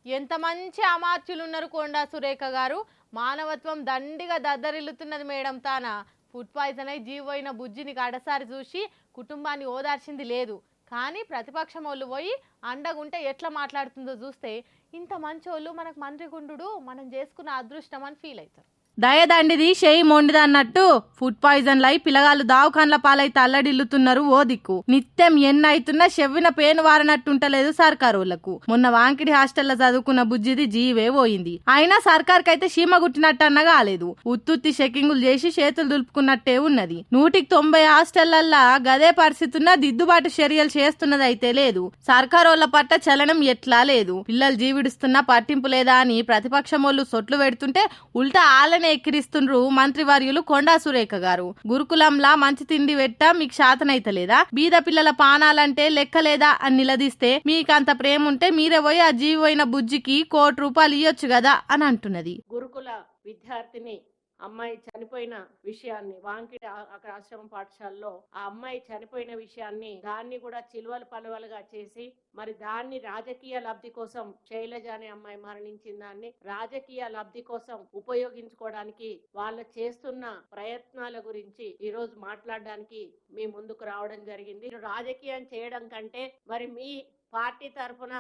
ఎంత మంచి అమాత్యులున్నారు కొండా సురేఖ గారు. మానవత్వం దండిగా దద్దరిల్లుతున్నది మేడం. తాన ఫుడ్ పాయిజన్ అయి జీవోయిన బుజ్జిని కడసారి చూసి కుటుంబాన్ని ఓదార్చింది లేదు. కానీ ప్రతిపక్షం వాళ్ళు పోయి అండగుంటే ఎట్లా మాట్లాడుతుందో చూస్తే ఇంత మంచోళ్ళు మనకు మంత్రి గుండు మనం చేసుకున్న అదృష్టం అని ఫీల్ అవుతారు. దయదండిది షేయి మొండిది అన్నట్టు ఫుడ్ పాయిజన్ లై పిల్లగాళ్ళు దావఖాన్ల పాలైతే అల్లడిల్లుతున్నారు. ఓ దిక్కు నిత్యం ఎన్నైతున్నా చెవ్విన పేను వారనట్టుంటలేదు సర్కారోళ్లకు. మొన్న వాంకిడి హాస్టల్లో చదువుకున్న బుజ్జిది జీవే పోయింది. అయినా సర్కార్కైతే సీమ గుట్టినట్టు అన్న కాలేదు. ఉత్తుత్తి చెకింగులు చేసి చేతులు దులుపుకున్నట్టే ఉన్నది. 190 హాస్టళ్లల్లా గదే పరిస్థితి ఉన్న దిద్దుబాటు చర్యలు చేస్తున్నది అయితే లేదు. సర్కారోళ్ల పట్ల చలనం ఎట్లా లేదు. పిల్లలు జీవిడుస్తున్నా పట్టింపు లేదా అని ప్రతిపక్షమోళ్లు సొట్లు పెడుతుంటే ఉల్టా ఆలనే ఎక్కిరిస్తుండ్రు మంత్రివర్యులు కొండా సురేఖ గారు. గురుకులంలా మంచి తిండి పెట్టా మీకు శాతనైతలేదా? బీద పిల్లల పానాలంటే లెక్కలేదా అని నిలదీస్తే మీకంత ప్రేమ ఉంటే మీరే పోయి ఆ జీవోయిన బుజ్జికి ₹1,00,00,000 ఇయ్యొచ్చు కదా అని అంటున్నది. గురుకుల విద్యార్థిని అమ్మాయి చనిపోయిన విషయాన్ని వాంకిడి అక్కడ ఆశ్రమ పాఠశాలలో ఆ అమ్మాయి చనిపోయిన విషయాన్ని దాన్ని కూడా చిలువలు పలువలుగా చేసి మరి దాన్ని రాజకీయ లబ్ధి కోసం శైలజ అనే అమ్మాయి మరణించిన దాన్ని రాజకీయ లబ్ధి కోసం ఉపయోగించుకోవడానికి వాళ్ళు చేస్తున్న ప్రయత్నాల గురించి ఈ రోజు మాట్లాడడానికి మీ ముందుకు రావడం జరిగింది. రాజకీయం చేయడం కంటే మరి మీ పార్టీ తరఫున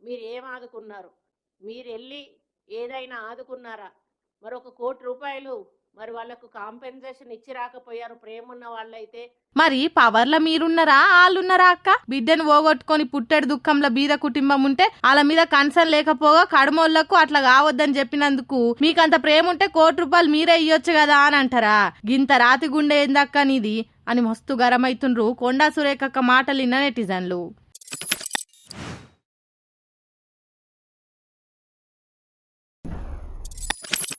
మీరు ఏం ఆదుకున్నారు? మీరు వెళ్ళి ఏదైనా ఆదుకున్నారా? మరి ₹1,00,00,000 మరి వాళ్ళకు కాంపెన్సేషన్ ఇచ్చి రాకపోయారు ప్రేమున్న వాళ్ళైతే. మరి పవర్ల మీరున్నారా వాళ్ళున్నారా అక్క? బిడ్డను పోగొట్టుకొని పుట్టెడు దుఃఖంలో బీద కుటుంబం ఉంటే వాళ్ళ మీద కన్సర్న్ లేకపోగా కడుమోళ్లకు అట్లా కావద్దని చెప్పినందుకు మీకంత ప్రేమ ఉంటే ₹1,00,00,000 మీరే ఇయ్యొచ్చు కదా అని అంటారా? గింత రాతి గుండె ఏందక్క నీది అని మస్తు గరమైతుండ్రు కొండా సురేఖక్క మాటలిన్న నెటిజన్లు.